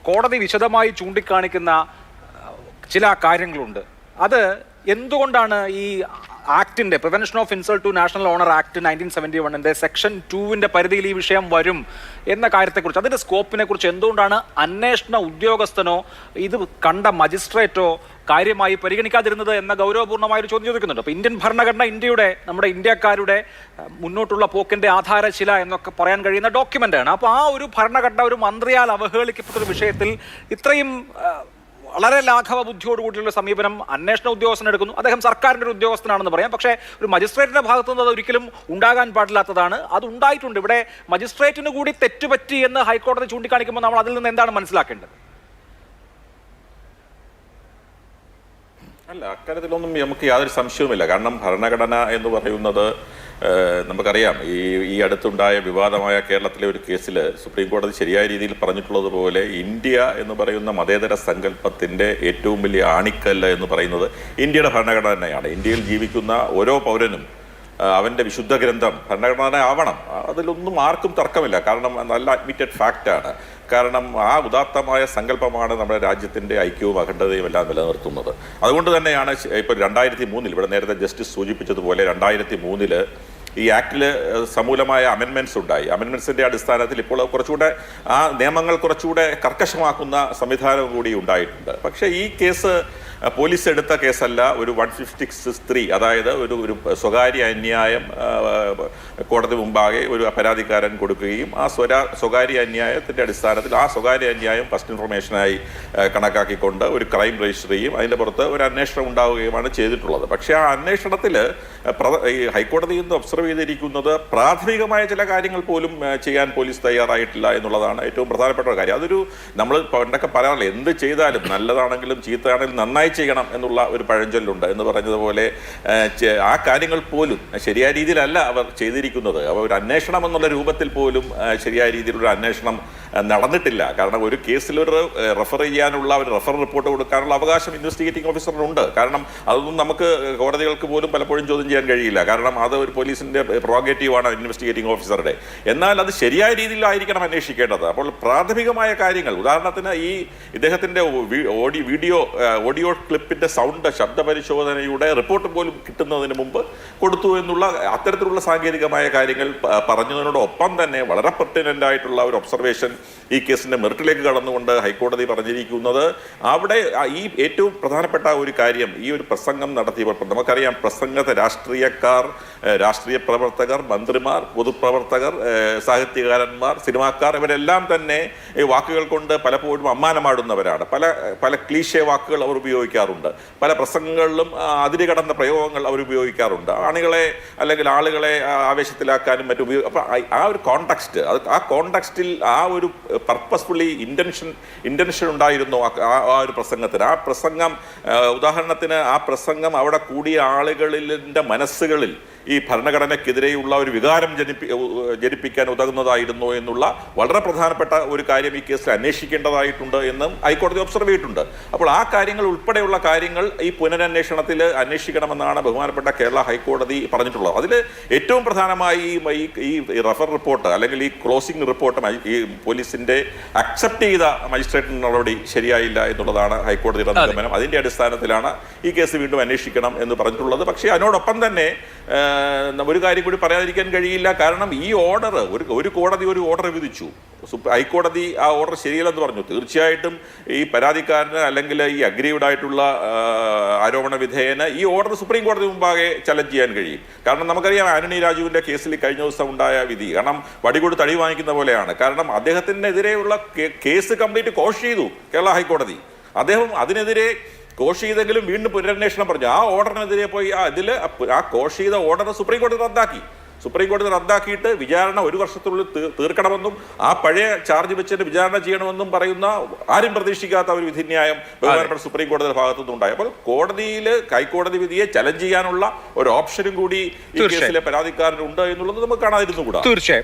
കോടതി വിശദമായി ചൂണ്ടിക്കാണിക്കുന്ന ചില കാര്യങ്ങളുണ്ട്. അത് എന്തുകൊണ്ടാണ് ഈ ആക്ടിന്റെ prevention of insult to national honour act 1971 section 2 പരിധിയിൽ ഈ വിഷയം വരും എന്ന കാര്യത്തെക്കുറിച്ച്, അതിന്റെ സ്കോപ്പിനെ കുറിച്ച് എന്തുകൊണ്ടാണ് അന്വേഷണ ഉദ്യോഗസ്ഥനോ ഇത് കണ്ട മജിസ്ട്രേറ്റോ കാര്യമായി പരിഗണിക്കാതിരുന്നത് എന്ന ഗൗരവപൂർണ്ണമായ ഒരു ചോദ്യം ചോദിക്കുന്നുണ്ട്. അപ്പോൾ ഇന്ത്യൻ ഭരണഘടന നമ്മുടെ ഇന്ത്യക്കാരുടെ മുന്നോട്ടുള്ള പോക്കിന്റെ ആധാരശില എന്നൊക്കെ പറയാൻ കഴിയുന്ന ഡോക്യുമെന്റാണ്. അപ്പോൾ ആ ഒരു ഭരണഘടന ഒരു മന്ത്രിയാൽ അവഹേളിക്കപ്പെട്ട ഒരു വിഷയത്തിൽ ഇത്രയും വളരെ ലാഘവ ബുദ്ധിയോടുകൂടിയുള്ള സമീപനം അന്വേഷണ ഉദ്യോഗസ്ഥൻ എടുക്കുന്നു. അദ്ദേഹം സർക്കാരിൻ്റെ ഒരു ഉദ്യോഗസ്ഥനാണെന്ന് പറയാം. പക്ഷേ ഒരു മജിസ്ട്രേറ്റിന്റെ ഭാഗത്തു നിന്ന് അത് ഒരിക്കലും ഉണ്ടാകാൻ പാടില്ലാത്തതാണ്. അത് ഉണ്ടായിട്ടുണ്ട്. ഇവിടെ മജിസ്ട്രേറ്റിന് കൂടി തെറ്റുപറ്റി എന്ന് ഹൈക്കോടതി ചൂണ്ടിക്കാണിക്കുമ്പോൾ നമ്മൾ അതിൽ നിന്ന് എന്താണ് മനസ്സിലാക്കേണ്ടത്? അല്ല, അക്കാര്യത്തിലൊന്നും നമുക്ക് യാതൊരു സംശയവുമില്ല. കാരണം ഭരണഘടന എന്ന് പറയുന്നത് നമുക്കറിയാം. ഈ അടുത്തുണ്ടായ വിവാദമായ കേരളത്തിലെ ഒരു കേസിൽ സുപ്രീം കോടതി ശരിയായ രീതിയിൽ പറഞ്ഞിട്ടുള്ളതുപോലെ ഇന്ത്യ എന്ന് പറയുന്ന മതേതര സങ്കല്പത്തിൻ്റെ ഏറ്റവും വലിയ ആണിക്കല്ല് എന്ന് പറയുന്നത് ഇന്ത്യയുടെ ഭരണഘടന തന്നെയാണ്. ഇന്ത്യയിൽ ജീവിക്കുന്ന ഓരോ പൗരനും അവൻ്റെ വിശുദ്ധ ഗ്രന്ഥം ഭരണഘടന ആവണം. അതിലൊന്നും ആർക്കും തർക്കമില്ല. കാരണം നല്ല അഡ്മിറ്റഡ് ഫാക്റ്റാണ്. കാരണം ആ ഉദാത്തമായ സങ്കല്പമാണ് നമ്മുടെ രാജ്യത്തിൻ്റെ ഐക്യവും അഖണ്ഡതയും എല്ലാം നിലനിർത്തുന്നത്. അതുകൊണ്ട് തന്നെയാണ് ഇപ്പോൾ 2003 ഇവിടെ നേരത്തെ ജസ്റ്റിസ് സൂചിപ്പിച്ചതുപോലെ 2003 ഈ ആക്ടിൽ സമൂലമായ അമെൻമെൻറ്റ്സ് ഉണ്ടായി. അമെൻമെൻറ്റ്സിൻ്റെ അടിസ്ഥാനത്തിൽ ഇപ്പോൾ കുറച്ചുകൂടെ ആ നിയമങ്ങൾ കുറച്ചുകൂടെ കർക്കശമാക്കുന്ന സംവിധാനം കൂടി ഉണ്ടായിട്ടുണ്ട്. പക്ഷേ ഈ കേസ് പോലീസ് എടുത്ത കേസല്ല. ഒരു 156(3), അതായത് ഒരു സ്വകാര്യ അന്യായം കോടതി മുമ്പാകെ ഒരു പരാതിക്കാരൻ കൊടുക്കുകയും ആ സ്വകാര്യ അന്യായത്തിൻ്റെ അടിസ്ഥാനത്തിൽ ആ സ്വകാര്യ അന്യായം ഫസ്റ്റ് ഇൻഫർമേഷനായി കണക്കാക്കിക്കൊണ്ട് ഒരു ക്രൈം രജിസ്റ്റർ ചെയ്യും. അതിൻ്റെ പുറത്ത് ഒരു അന്വേഷണം ഉണ്ടാവുകയുമാണ് ചെയ്തിട്ടുള്ളത്. പക്ഷേ ആ അന്വേഷണത്തിൽ ഈ ഹൈക്കോടതിയിൽ നിന്ന് ഒബ്സർവ് ചെയ്തിരിക്കുന്നത് പ്രാഥമികമായ ചില കാര്യങ്ങൾ പോലും ചെയ്യാൻ പോലീസ് തയ്യാറായിട്ടില്ല എന്നുള്ളതാണ് ഏറ്റവും പ്രധാനപ്പെട്ട ഒരു കാര്യം. അതൊരു നമ്മൾ പണ്ടൊക്കെ പറയാറില്ല, എന്ത് ചെയ്താലും നല്ലതാണെങ്കിലും ചീത്തയാണെങ്കിലും നന്നായി ചെയ്യണം എന്നുള്ള ഒരു പഴഞ്ചൊല്ലുണ്ട് എന്ന് പറഞ്ഞതുപോലെ ആ കാര്യങ്ങൾ പോലും ശരിയായ രീതിയിലല്ല അവർ ചെയ്തിരിക്കുന്നത്. അവർ ഒരു അന്വേഷണം എന്നുള്ള രൂപത്തിൽ പോലും ശരിയായ രീതിയിലുള്ള അന്വേഷണം നടന്നിട്ടില്ല. കാരണം ഒരു കേസിൽ ഒരു റെഫർ ചെയ്യാനുള്ള ഒരു റെഫർ റിപ്പോർട്ട് കൊടുക്കാനുള്ള അവകാശം ഇൻവെസ്റ്റിഗേറ്റിംഗ് ഓഫീസറിനുണ്ട്. കാരണം അതൊന്നും നമുക്ക് കോടതികൾക്ക് പോലും പലപ്പോഴും ചോദ്യം ചെയ്യാൻ കഴിയില്ല. കാരണം അത് ഒരു പോലീസിൻ്റെ പ്രൊറോഗേറ്റീവാണ് ഇൻവെസ്റ്റിഗേറ്റിംഗ് ഓഫീസറുടെ. എന്നാൽ അത് ശരിയായ രീതിയിലായിരിക്കണം അന്വേഷിക്കേണ്ടത്. അപ്പോൾ പ്രാഥമികമായ കാര്യങ്ങൾ, ഉദാഹരണത്തിന് ഈ ഇദ്ദേഹത്തിൻ്റെ ഓഡിയോ ക്ലിപ്പിൻ്റെ സൗണ്ട് ശബ്ദ പരിശോധനയുടെ റിപ്പോർട്ട് പോലും കിട്ടുന്നതിന് മുമ്പ് കൊടുത്തു എന്നുള്ള അത്തരത്തിലുള്ള സാങ്കേതികമായ കാര്യങ്ങൾ പറഞ്ഞതിനോടൊപ്പം തന്നെ വളരെ പെർട്ടിനൻ്റ് ആയിട്ടുള്ള ഒരു ഒബ്സർവേഷൻ ഈ കേസിൻ്റെ മെറിറ്റിലേക്ക് കടന്നുകൊണ്ട് ഹൈക്കോടതി പറഞ്ഞിരിക്കുന്നത്, അവിടെ ഈ ഏറ്റവും പ്രധാനപ്പെട്ട ഒരു കാര്യം, ഈ ഒരു പ്രസംഗം നടത്തിയപ്പോൾ നമുക്കറിയാം പ്രസംഗത്തെ രാഷ്ട്രീയക്കാർ, രാഷ്ട്രീയ പ്രവർത്തകർ, മന്ത്രിമാർ, പൊതുപ്രവർത്തകർ, സാഹിത്യകാരന്മാർ, സിനിമാക്കാർ ഇവരെല്ലാം തന്നെ ഈ വാക്കുകൾ കൊണ്ട് പലപ്പോഴും അമ്മാനമാടുന്നവരാണ്. പല ക്ലീശേ വാക്കുകൾ അവർ ഉപയോഗിക്കാറുണ്ട്. പല പ്രസംഗങ്ങളിലും അതിരുകടന്ന പ്രയോഗങ്ങൾ അവർ ഉപയോഗിക്കാറുണ്ട്. അണികളെ അല്ലെങ്കിൽ ആളുകളെ ആവേശത്തിലാക്കാനും മറ്റും അപ്പോൾ ആ ഒരു കോണ്ടെക്സ്റ്റ്, ആ കോണ്ടെക്സ്റ്റിൽ ആ ഒരു പർപ്പസ്ഫുള്ളി ഇൻറ്റൻഷൻ ഉണ്ടായിരുന്നു ആ ഒരു പ്രസംഗത്തിന്. ആ പ്രസംഗം ഉദാഹരണത്തിന് ആ പ്രസംഗം അവിടെ കൂടിയ ആളുകളിൻ്റെ മനസ്സുകളിൽ ഈ ഭരണഘടനയ്ക്കെതിരെയുള്ള ഒരു വികാരം ജനിപ്പിക്കാൻ ഉതകുന്നതായിരുന്നു എന്നുള്ള വളരെ പ്രധാനപ്പെട്ട ഒരു കാര്യം ഈ കേസിൽ അന്വേഷിക്കേണ്ടതായിട്ടുണ്ട് എന്നും ഹൈക്കോടതി ഒബ്സർവ് ചെയ്തിട്ടുണ്ട്. അപ്പോൾ ആ കാര്യങ്ങൾ ഉൾപ്പെടെയുള്ള കാര്യങ്ങൾ ഈ പുനരന്വേഷണത്തിൽ അന്വേഷിക്കണമെന്നാണ് ബഹുമാനപ്പെട്ട കേരള ഹൈക്കോടതി പറഞ്ഞിട്ടുള്ളത്. അതിൽ ഏറ്റവും പ്രധാനമായി ഈ റഫർ റിപ്പോർട്ട് അല്ലെങ്കിൽ ഈ ക്ലോസിംഗ് റിപ്പോർട്ട് ഈ പോലീസിന്റെ അക്സെപ്റ്റ് ചെയ്ത മജിസ്ട്രേറ്റ് നടപടി ശരിയായില്ല എന്നുള്ളതാണ് ഹൈക്കോടതിയുടെ നിഗമനം. അതിന്റെ അടിസ്ഥാനത്തിലാണ് ഈ കേസ് വീണ്ടും അന്വേഷിക്കണം എന്ന് പറഞ്ഞിട്ടുള്ളത്. പക്ഷേ അതിനോടൊപ്പം തന്നെ ഒരു കാര്യം കൂടി പറയാതിരിക്കാൻ കഴിയില്ല. കാരണം ഈ ഓർഡർ ഒരു കോടതി ഒരു ഓർഡർ വിധിച്ചു, ഹൈക്കോടതി ആ ഓർഡർ ശരിയല്ലെന്ന് പറഞ്ഞു. തീർച്ചയായിട്ടും ഈ പരാതിക്കാരന് അല്ലെങ്കിൽ ഈ അഗ്രീവ്ഡ് ആയിട്ടുള്ള ആരോപണ വിധേയന് ഈ ഓർഡർ സുപ്രീം കോടതി മുമ്പാകെ ചലഞ്ച് ചെയ്യാൻ കഴിയും. കാരണം നമുക്കറിയാം ആന്റണി രാജുവിൻ്റെ കേസിൽ കഴിഞ്ഞ ദിവസം ഉണ്ടായ വിധി, കാരണം വടികൊടുത്ത് അടി വാങ്ങിക്കുന്ന പോലെയാണ്. കാരണം അദ്ദേഹത്തിനെതിരെയുള്ള കേസ് കംപ്ലീറ്റ് കോഷ് ചെയ്തു കേരള ഹൈക്കോടതി. അദ്ദേഹം അതിനെതിരെ കോഷ് ചെയ്തെങ്കിലും വീണ്ടും പുനരന്വേഷണം പറഞ്ഞു. ആ ഓർഡറിനെതിരെ പോയി ആ കോഷ് ചെയ്ത ഓർഡർ സുപ്രീം കോടതി റദ്ദാക്കി. സുപ്രീം കോടതി റദ്ദാക്കിയിട്ട് വിചാരണ 1 വർഷത്തിനുള്ളിൽ തീർക്കണമെന്നും ആ പഴയ ചാർജ് വെച്ചിട്ട് വിചാരണ ചെയ്യണമെന്നും പറയുന്ന ആരും പ്രതീക്ഷിക്കാത്ത ഒരു വിധിന്യായം ബഹുമാനപ്പെട്ട സുപ്രീം കോടതിയുടെ ഭാഗത്തുനിന്നുണ്ടായി. അപ്പോൾ ഹൈക്കോടതി വിധിയെ ചലഞ്ച് ചെയ്യാനുള്ള ഒരു ഓപ്ഷനും കൂടി ഈ കേസിലെ പരാതിക്കാരനുണ്ട് എന്നുള്ളത് നമുക്ക് കാണാതിരുന്നുകൂടാ. തീർച്ചയായും.